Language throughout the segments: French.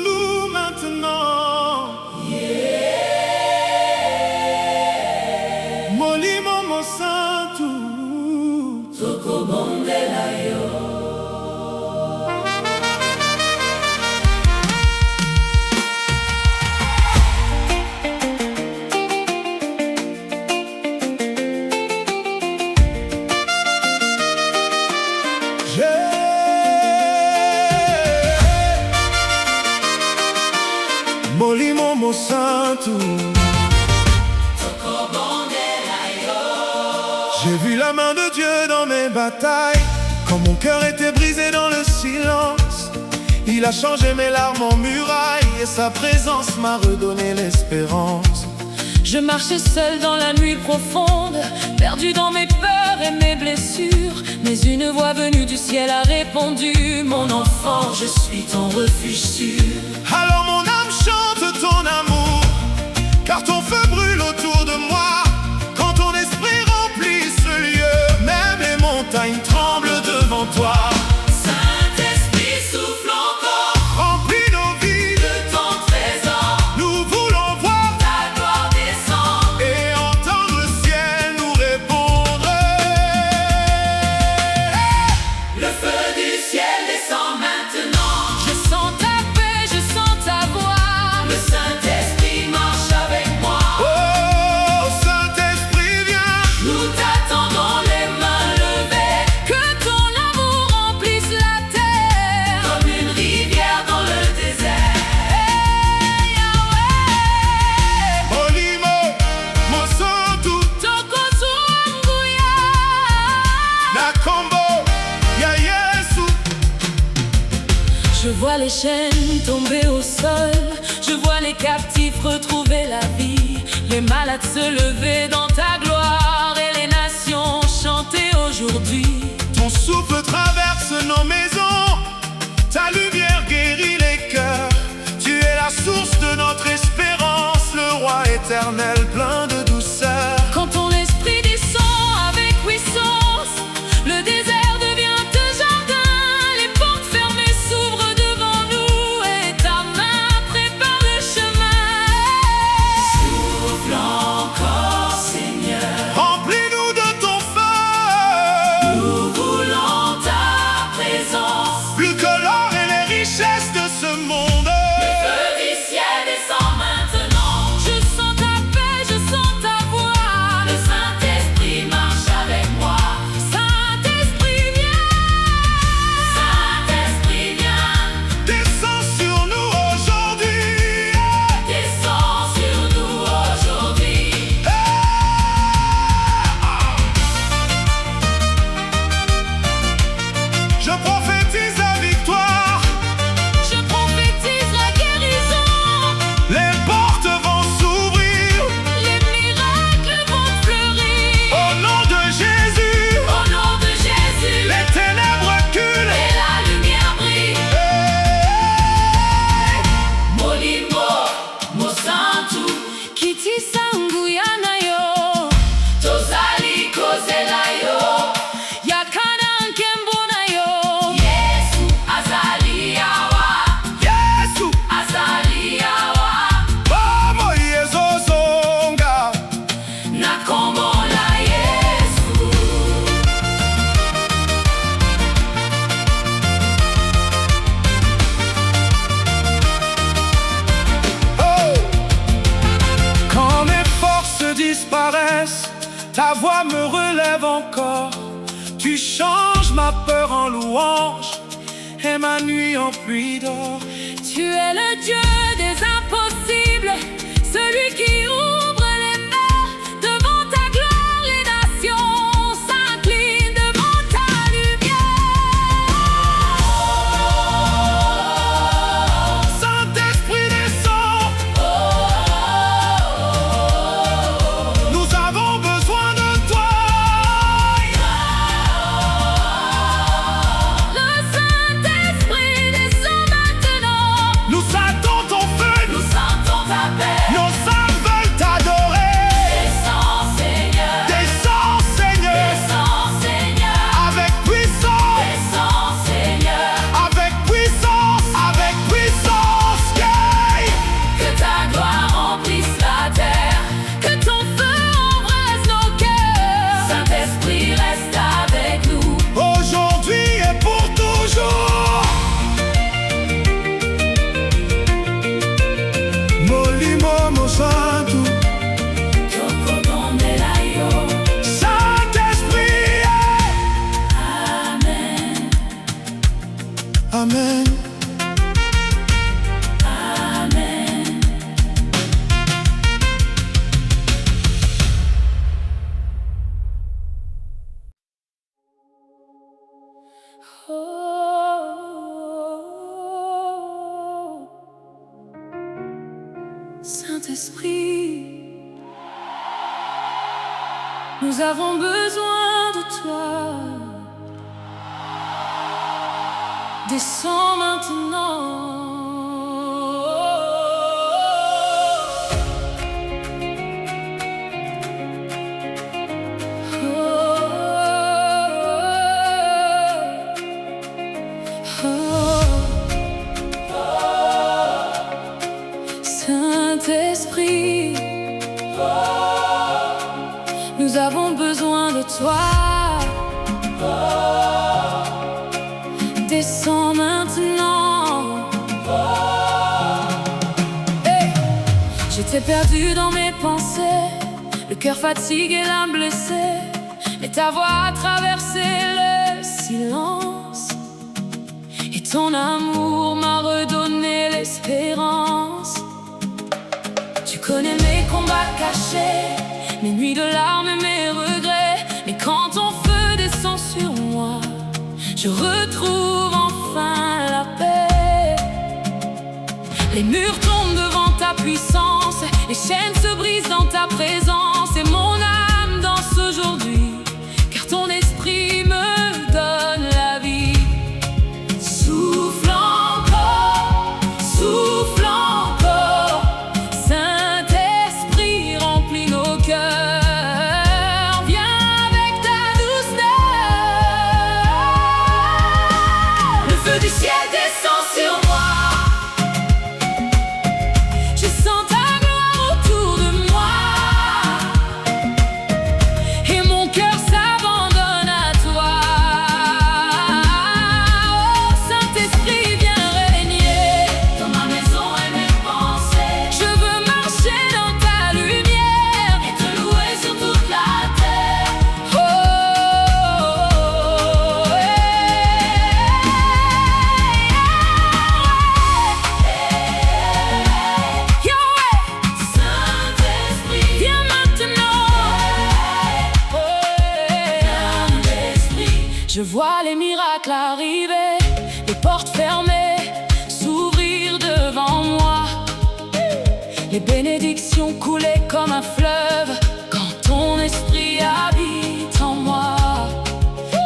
nous maintenant. Molimo Mosantu Tokobondela yo. Molimo Mosantu J'ai vu la main de Dieu dans mes batailles. Quand mon cœur était brisé dans le silence, il a changé mes larmes en murailles, et sa présence m'a redonné l'espérance. Je marchais seul dans la nuit profonde, perdu dans mes peurs et mes blessures. Mais une voix venue du ciel a répondu: mon enfant, je suis ton refuge sûr. Alors mon âme chante ton amour, car ton feu brûle autour de moi. Quand ton esprit remplit ce lieu, même les montagnes tremblent devant toi. Saint-Esprit souffle encore, Remplis nos vies de ton trésor. Nous voulons voir Ta gloire descendre et entendre le ciel nous répondre. Le feu du ciel descend maintenant. Je sens ta paix, je sens ta voix. Le Saint-Esprit marche avec moi. Oh, Saint-Esprit, viens. Nous t'attendons les mains levées. Que ton amour remplisse la terre comme une rivière dans le désert. Hey, Yahweh. Molimo Mosantu Tokozunguya. Nakombo ya Yesu. Je vois les chaînes tomber au sol, je vois les captifs retrouver la vie, les malades se lever dans ta gloire et les nations chanter aujourd'hui. Ton souffle traverse nos maisons, ta lumière guérit les cœurs. Tu es la source de notre espérance, le roi éternel plein de douceur. Quand ton esprit descend avec puissance, le désert devient un jardin. Les portes fermées s'ouvrent devant nous et ta main prépare le chemin. Souffle encore, Seigneur. Remplis-nous de ton feu, Nous voulons ta présence. plus que l'or et les richesses de ce monde. Le feu du ciel descend maintenant. Je sens ta paix, je sens ta voix. Le Saint-Esprit marche avec moi. Saint-Esprit viens. Saint-Esprit viens. Descends sur nous aujourd'hui. Descends sur nous aujourd'hui. Je prophétise la victoire, Je prophétise la guérison. les portes vont s'ouvrir. Les miracles vont fleurir. Au nom de Jésus, Au nom de Jésus. les ténèbres reculent. Et la lumière brille. Hey! Molimo Mosantu Kiti sanguya na yo Tozali kozela yo Yakana nkembo na yo Yesu azali yawa Yesu, Azali yawa Baba Yezozonga. Nakombo la Yesu. Oh! Quand mes forces disparaissent, ta voix me relève encore. Tu changes ma peur en louange et ma nuit en pluie d'or. Tu es le Dieu des impossibles, celui qui ouvre les mers. Devant ta gloire, les nations s'inclinent devant ta lumière. Saint-Esprit descend, nous avons besoin de toi. Le Saint-Esprit descend maintenant. Saint-Esprit, nous avons besoin de toi. Descends maintenant. Saint-Esprit, nous avons besoin de toi. Descends maintenant. Hey. J'étais perdu dans mes pensées, le cœur fatigué, l'âme blessée, mais ta voix a traversé le silence, et ton amour m'a redonné l'espérance. Tu connais mes combats cachés, mes nuits de larmes et mes regrets, mais quand ton feu descend sur moi, je retrouve enfin la paix. Les murs tombent devant ta puissance, les chaînes se brisent dans ta présence, et mon âme danse aujourd'hui, car ton esprit me donne la vie. Souffle encore, souffle encore, Saint-Esprit remplit nos cœurs. Viens avec ta douceur. Le feu du ciel descend sur moi. Je sens ta gloire autour de moi, et mon cœur s'abandonne à toi. Oh Saint-Esprit, viens régner dans ma maison et mes pensées. Je veux marcher dans ta lumière et te louer sur toute la terre. Oh, Yahweh, Saint-Esprit, viens maintenant. Saint-Esprit, je vois les miracles arriver, les portes fermées s'ouvrir devant moi, les bénédictions couler comme un fleuve quand ton esprit habite en moi.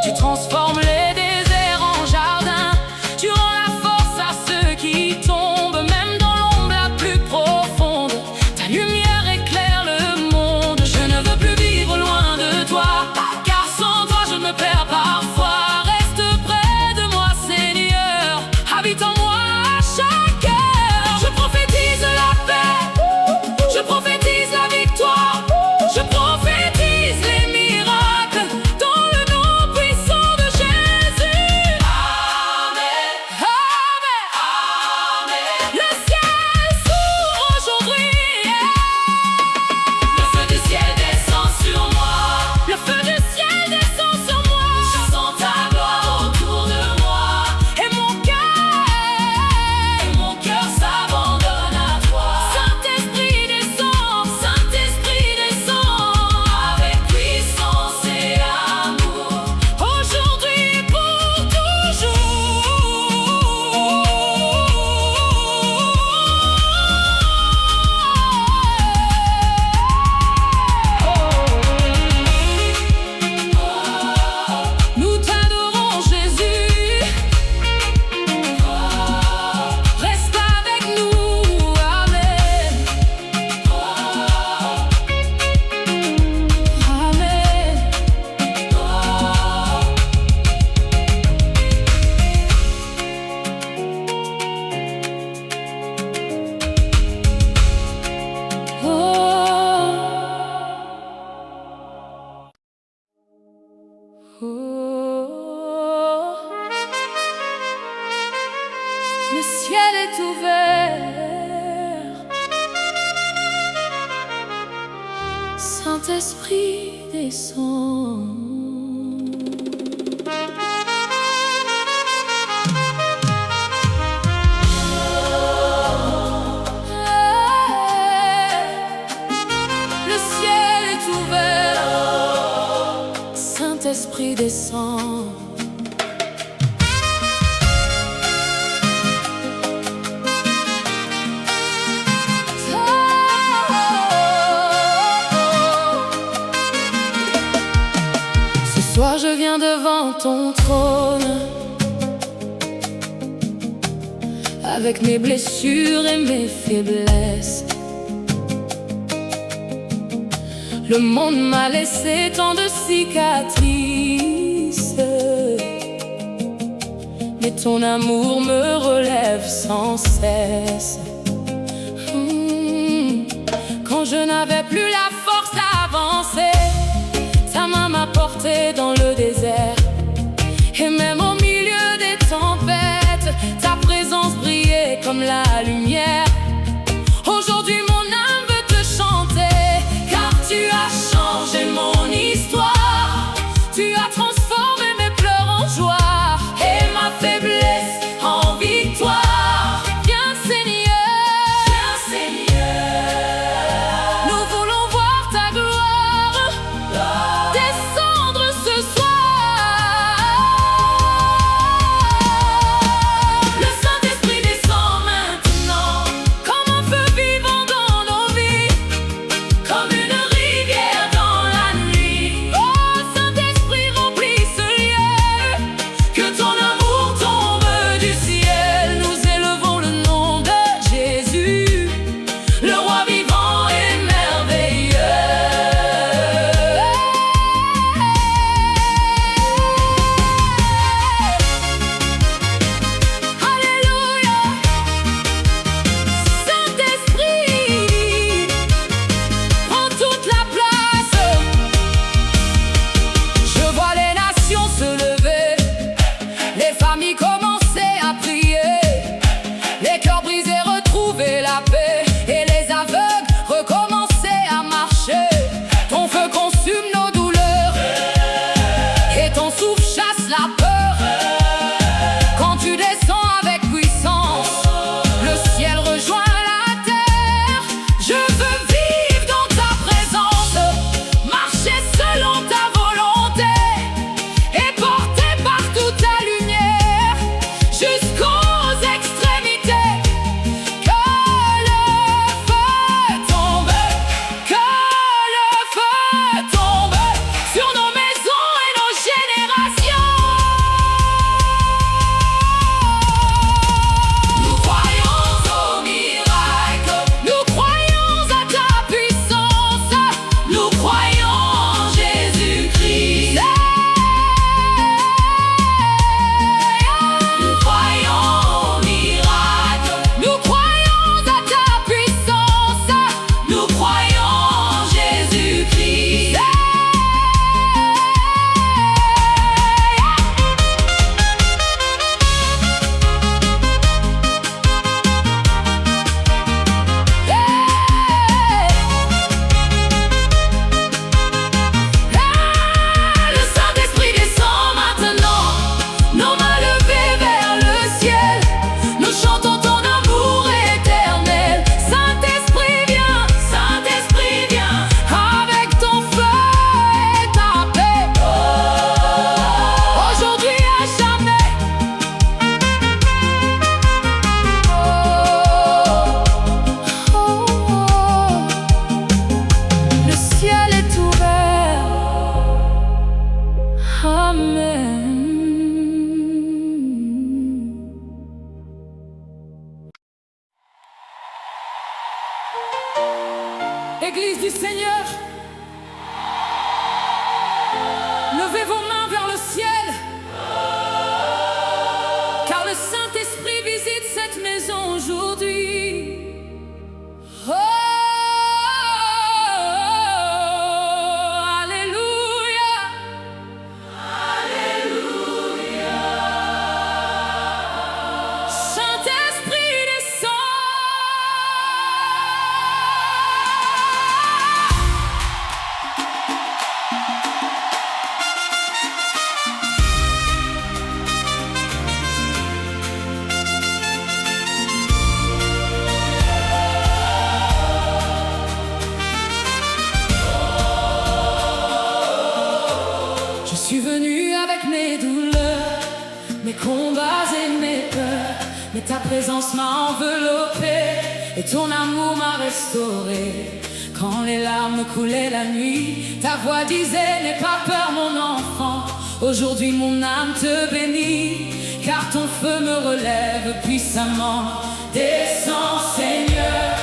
Tu transformes les déserts en jardins, tu rends la force à ceux qui tombent, même dans l'ombre la plus profonde. Ta lumière éclaire le monde. Je ne veux plus vivre loin de toi, car sans toi je me perds parfois. Reste près de moi, Seigneur, habite en moi à chaque heure. Je prophétise la paix, je prophétise la victoire, je prophétise les miracles dans le nom puissant de Jésus. Amen, amen, amen. Le ciel s'ouvre aujourd'hui. Le feu du ciel descend sur moi. Le feu du ciel descend sur moi. Je sens ta gloire autour de moi, et mon cœur s'abandonne à toi. Saint-Esprit descend, Saint-Esprit descend, avec puissance et amour, aujourd'hui et pour toujours. Nous t'adorons, Jésus. Reste avec nous. Amen. Amen. Le ciel est ouvert. Saint-Esprit descend. Le ciel est ouvert. Saint-Esprit descend. Oh ton trône, avec mes blessures et mes faiblesses. Le monde m'a laissé tant de cicatrices, mais ton amour me relève sans cesse. Quand je n'avais plus la force d'avancer, ta main m'a porté dans le désert. Et même au milieu des tempêtes, ta présence brillait comme la lumière. Aujourd'hui mon âme veut te chanter, car tu as changé mon histoire. Tu as transformé mes pleurs en joie et ma faiblesse en victoire. Viens Seigneur, nous voulons voir ta gloire descendre ce soir. Le Saint-Esprit descend maintenant, comme un feu vivant dans nos vies, comme une rivière dans la nuit. Oh Saint-Esprit, remplis ce lieu, que ton amour tombe du ciel. Nous élevons le nom de Jésus, le roi vivant et merveilleux. Alléluia. Saint-Esprit, prends toute la place. Je vois les nations se lever, les familles commencer à prier, les cœurs brisés retrouver la paix, et les aveugles recommencer à marcher. Ton feu consume nos douleurs, et ton souffle chasse la peur. Quand tu descends avec puissance, le ciel rejoint la terre. Je veux vivre dans ta présence, marcher selon ta volonté, et porter partout ta lumière jusqu'aux extrémités. Que le feu tombe, que le feu tombe sur nos maisons et nos générations. Nous croyons au miracle, nous croyons à ta puissance, nous croyons en Jésus-Christ. Nous croyons au miracle, nous croyons à ta puissance, nous croyons en Jésus-Christ. Le Saint-Esprit descend maintenant, nos mains levées vers le ciel. Nous chantons ton amour éternel. Saint-Esprit viens, avec ton feu et ta paix, aujourd'hui à jamais. Le ciel est ouvert. Amen. Église du Seigneur, levez vos mains vers le ciel, car le Saint-Esprit visite cette maison aujourd'hui. Oh, alléluia. Saint-Esprit descend. Je suis venu avec mes douleurs, mes combats et mes peurs, mais ta présence m'a enveloppé et ton amour m'a restauré. Quand les larmes coulaient la nuit, ta voix disait: n'aie pas peur mon enfant, Aujourd'hui mon âme te bénit, car ton feu me relève puissamment. Descends Seigneur,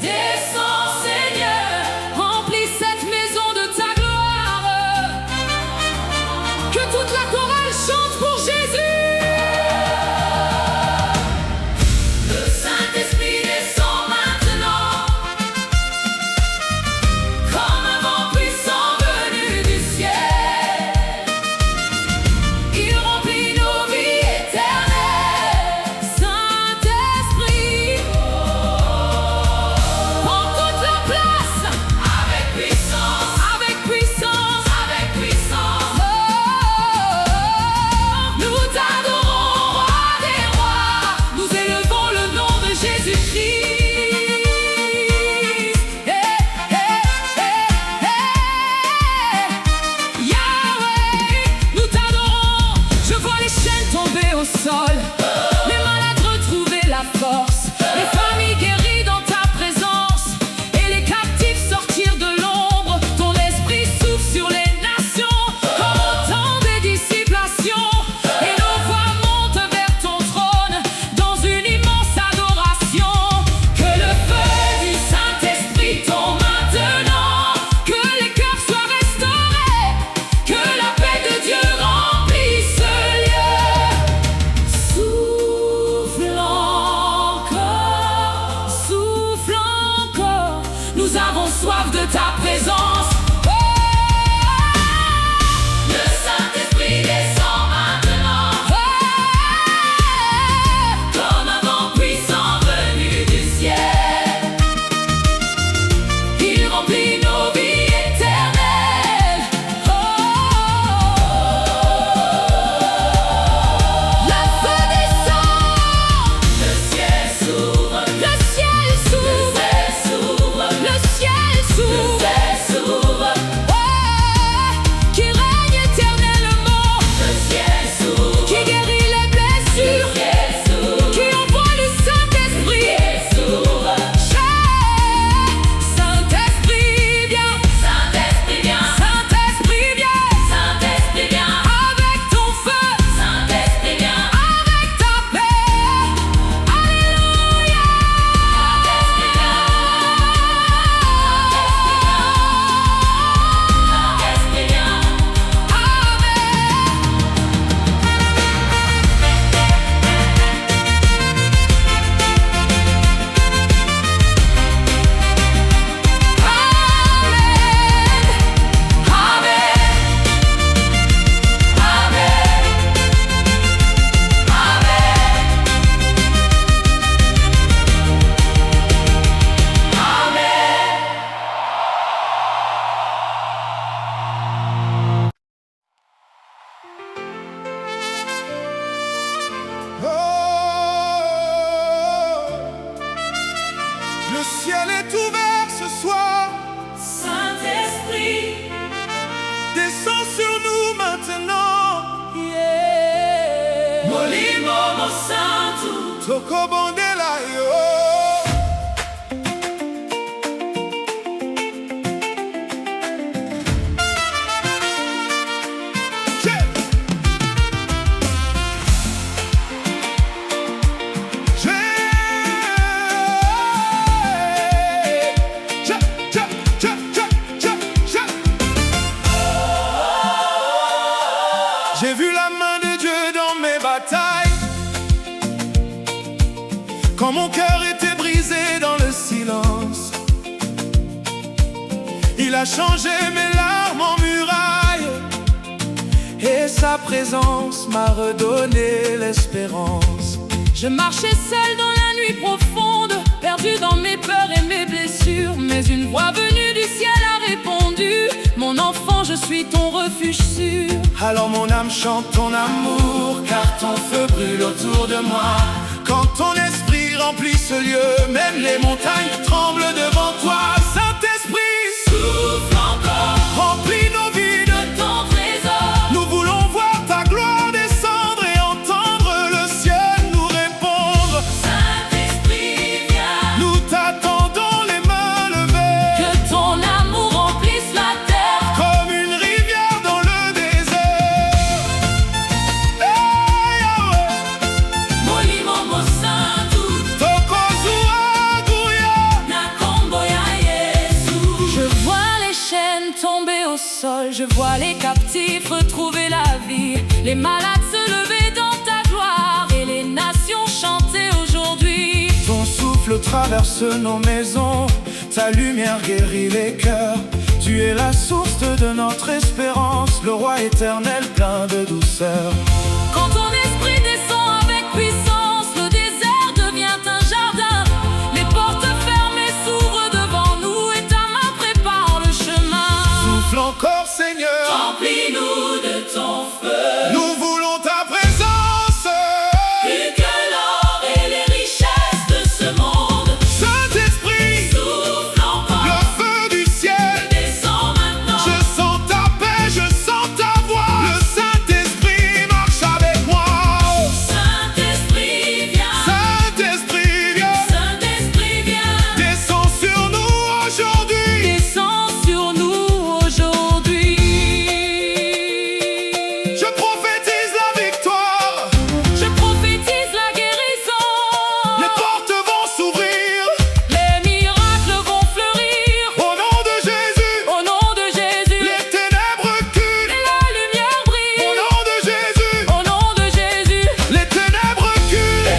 descends Seigneur, remplis cette maison de ta gloire. Que toute la chorale chante pour Jésus. Le Saint-Esprit descend maintenant, comme un vent puissant venu du ciel. Il remplit nos vies éternelles. Saint-Esprit, prends toute la place, avec puissance, avec puissance, avec puissance. Nous t'adorons, roi des rois, nous élevons le nom de Jésus-Christ. Yahweh, nous t'adorons. Je vois les chaînes tomber au sol, les malades retrouver la force, les familles guéries dans ta présence, et les captifs sortir de l'ombre. Ton esprit souffle sur les nations, comme au temps des disciplations, et nos voix montent vers ton trône dans une immense adoration. Que le feu du Saint-Esprit tombe maintenant, que les cœurs soient restaurés, que la paix de Dieu remplisse ce lieu. Souffle encore, nous avons soif de ta présence. Oh, le Saint-Esprit descend maintenant, comme un vent puissant venu du ciel. Il remplit nos vies éternelles. Oh, la feu descend, le ciel s'ouvre, le ciel s'ouvre, le ciel s'ouvre, le ciel s'ouvre, le ciel s'ouvre. Ouais, qui règne éternellement, le ciel s'ouvre, qui guérit les blessures, le ciel s'ouvre, qui envoie le Saint-Esprit, le ciel s'ouvre. Saint-Esprit viens, Saint-Esprit viens, Saint-Esprit viens, Saint-Esprit viens, avec ton feu, Saint-Esprit viens, avec ta paix. Alléluia. Saint-Esprit viens, Saint-Esprit viens, Oh, le ciel est ouvert ce soir, Saint-Esprit, descends sur nous maintenant. yeah. Molimo mo santo, Tokobondela yo. Yeah. J'ai vu la main de Dieu dans mes batailles, quand mon cœur était brisé dans le silence. Il a changé mes larmes en murailles, et sa présence m'a redonné l'espérance. Je marchais seul dans la nuit profonde, perdu dans mes peurs et mes blessures. Mais une voix venue du ciel a répondu: mon enfant, je suis ton refuge sûr. Alors mon âme chante ton amour, car ton feu brûle autour de moi. Quand ton esprit remplit ce lieu, même les montagnes tremblent devant toi. Saint-Esprit, Souffle encore, remplis nos vies de ton trésor. Nous voulons voir ta gloire descendre et entendre le ciel nous répondre. Saint-Esprit, viens, Nous t'attendons les mains levées, que ton amour remplisse la terre. comme une rivière dans le désert. sol. Je vois les captifs retrouver la vie, les malades se lever dans ta gloire et les nations chanter aujourd'hui. Ton souffle traverse nos maisons, ta lumière guérit les cœurs. Tu es la source de notre espérance, le roi éternel plein de douceur. Quand ton esprit descend avec puissance, le désert devient un jardin. Les portes fermées s'ouvrent devant nous et ta main prépare le chemin. Souffle encore, Seigneur, remplis-nous de ton feu. nous voulons ta présence. Plus que l'or et les richesses de ce monde. Saint-Esprit, Souffle encore, le feu du ciel. descends maintenant. Je sens ta paix, je sens ta voix. Le Saint-Esprit marche avec moi. Saint-Esprit viens, Saint-Esprit, viens, Saint-Esprit viens. descends sur nous aujourd'hui. Descends sur nous aujourd'hui. Je prophétise la victoire, Je prophétise la guérison. les portes vont s'ouvrir. Les miracles vont fleurir. Au nom de Jésus, Au nom de Jésus, les ténèbres reculent. et la lumière Au brille. nom de Jésus, Au nom de Jésus, les ténèbres reculent.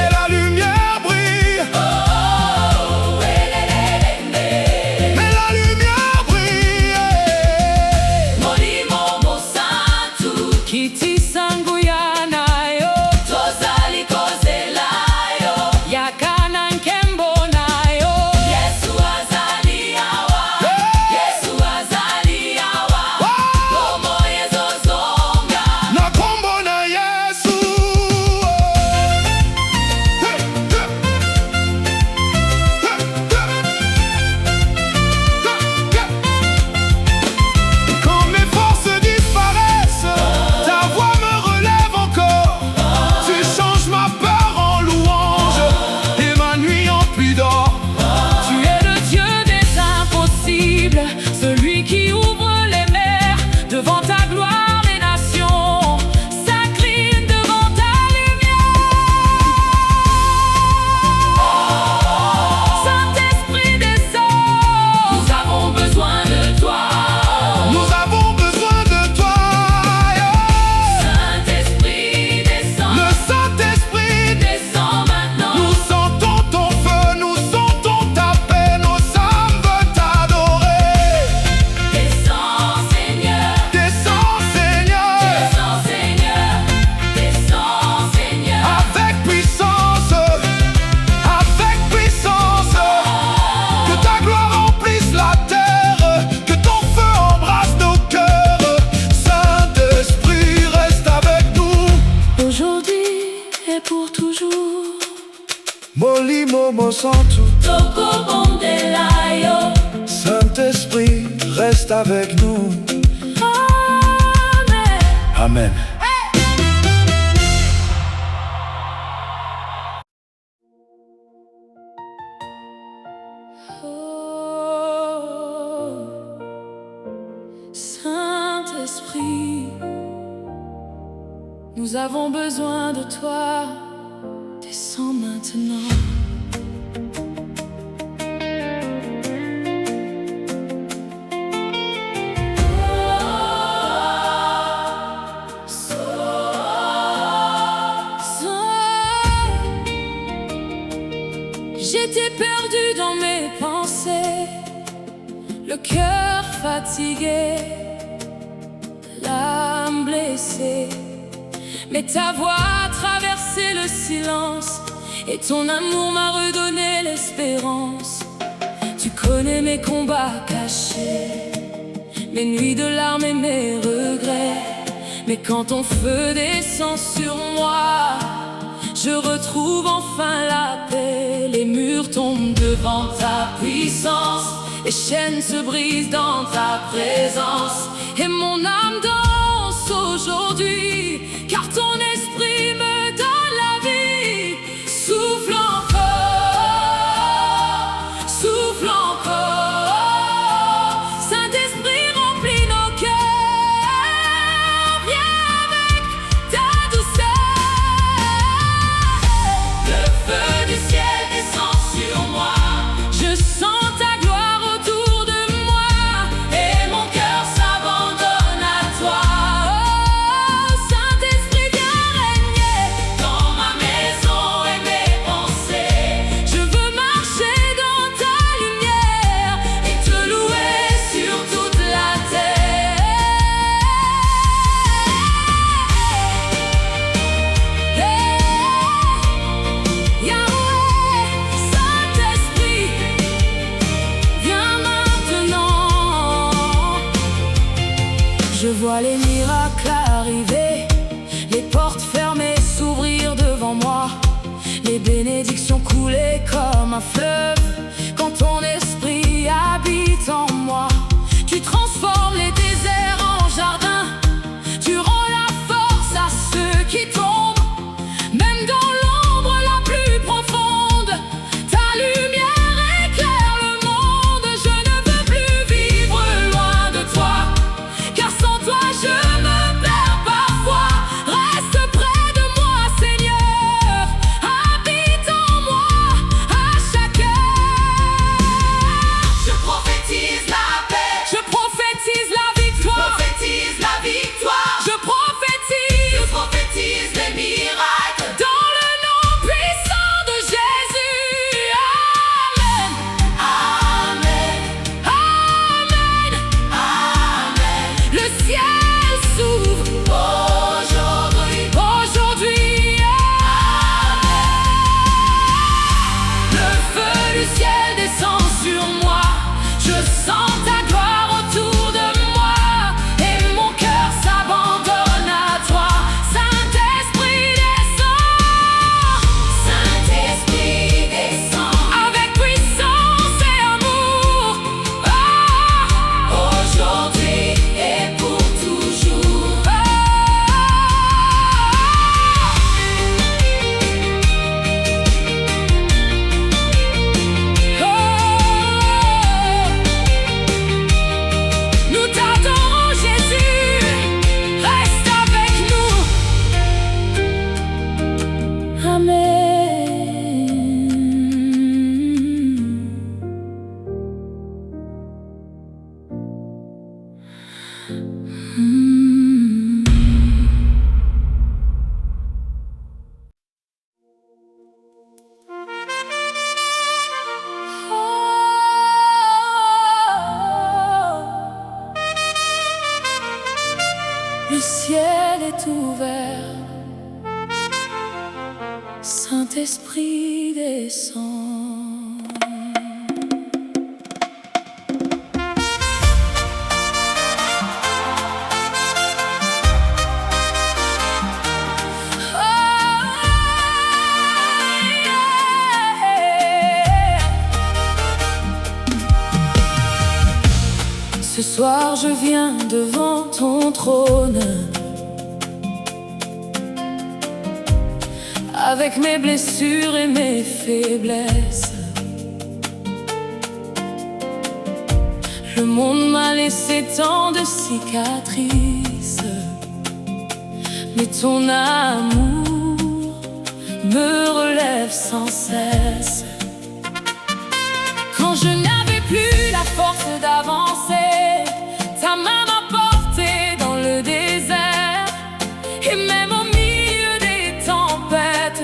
Et la lumière brille. Mais la lumière brille. Molimo mosantu, kiti sangu yanayo, tozali kozelayo, yakana nkembo nayo. Yesu azali awa, Yesu azali awa, lomo yezozonga. Na kombo na Yesu. Quand mes forces disparaissent, ta voix me relève encore. Tu changes ma peur en louange et ma nuit en pluie d'or. Tu es le Dieu des impossibles, celui qui ouvre les mers. Devant ta gloire, les nations s'inclinent devant ta lumière. Saint-Esprit descend, nous avons besoin de toi. Nous avons besoin de toi. Saint-Esprit descend, Le Saint-Esprit, descend maintenant. nous sentons ton feu, nous sentons ta paix, nos âmes veulent t'adorer. Descends Seigneur, Descends, Seigneur, descends Seigneur, descends Seigneur. avec puissance, que ta gloire remplisse la terre, que ton feu embrasse nos cœurs. Saint-Esprit, reste avec nous. Aujourd'hui et pour toujours. Molimo mosantu, Toko bondelayo. Saint-Esprit, reste avec nous. Amen. Amen. Oh, Saint-Esprit, nous avons besoin de toi. Descends maintenant. J'étais perdu dans mes pensées, le cœur fatigué, l'âme blessée. Mais ta voix a traversé le silence et ton amour m'a redonné l'espérance. Tu connais mes combats cachés, mes nuits de larmes et mes regrets. Mais quand ton feu descend sur moi, je retrouve enfin la paix. Les murs tombent devant ta puissance, les chaînes se brisent dans ta présence. Et mon âme danse aujourd'hui, car ton esprit me donne la vie. Souffle encore, souffle encore. Saint-Esprit remplit nos cœurs, viens avec ta douceur. Le feu du ciel descend sur moi, je sens ta gloire autour de moi. vois les miracles arriver, les portes fermées s'ouvrir devant moi, les bénédictions couler comme un fleuve. Quand ton esprit habite en moi, tu transformes les déserts en jardins, tu rends la force à ceux qui tombent. Même dans l'ombre la plus profonde, ta lumière éclaire le monde. Je ne veux plus vivre loin de toi, car sans toi je me perds parfois. Reste près de moi, Seigneur, habite en moi à chaque heure. Je prophétise la paix, Je prophétise la victoire, prophétise la victoire, je prophétise je prophétise les miracles. dans le nom puissant de Jésus. Amen, Amen, amen. amen. Le ciel s'ouvre Aujourd'hui, aujourd'hui. Le feu du ciel descend sur moi. Je sens ta gloire autour de moi, et mon cœur s'abandonne à toi. Saint-Esprit descend, Saint-Esprit descend. avec puissance et amour. Aujourd'hui et pour toujours. Nous t'adorons, Jésus, reste avec nous. Le ciel est ouvert, Saint-Esprit descend. Ce soir je viens devant ton trône, avec mes blessures et mes faiblesses. Le monde m'a laissé tant de cicatrices, mais ton amour me relève sans cesse. Quand je n'avais plus la force d'avancer, ta main m'a porté dans le désert. Et même au milieu des tempêtes,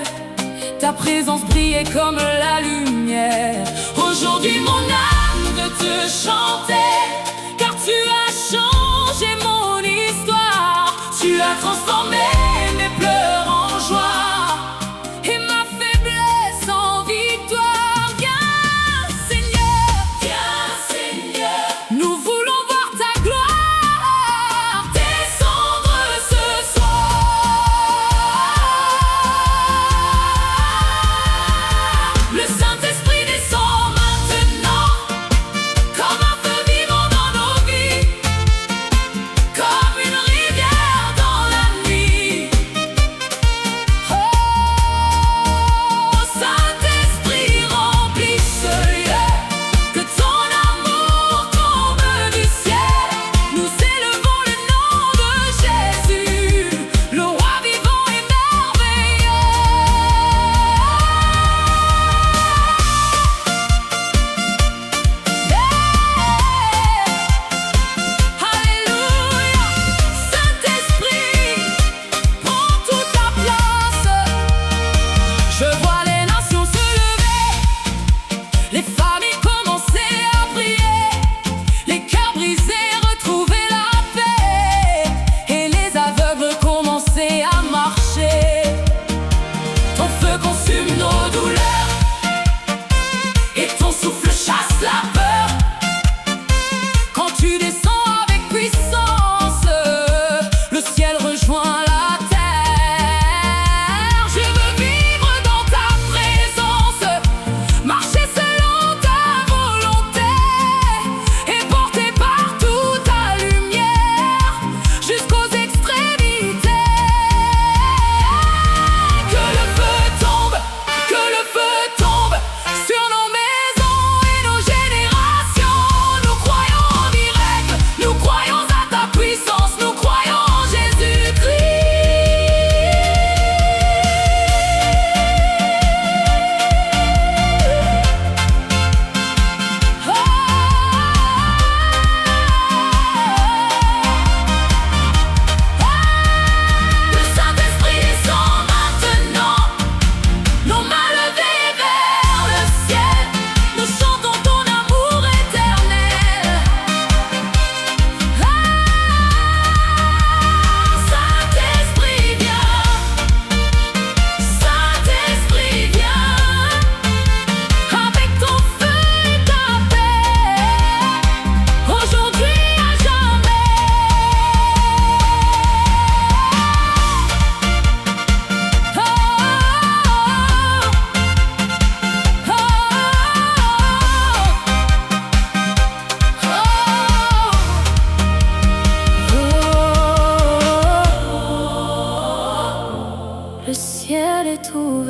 ta présence brillait comme la lumière. Aujourd'hui mon âme veut te chanter, car tu as changé mon histoire. Tu as transformé mes pleurs en joie et ma faiblesse en victoire. Viens Seigneur, nous voulons voir ta gloire descendre ce soir. Le Saint-Esprit descend maintenant, comme un feu vivant dans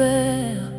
ouverts.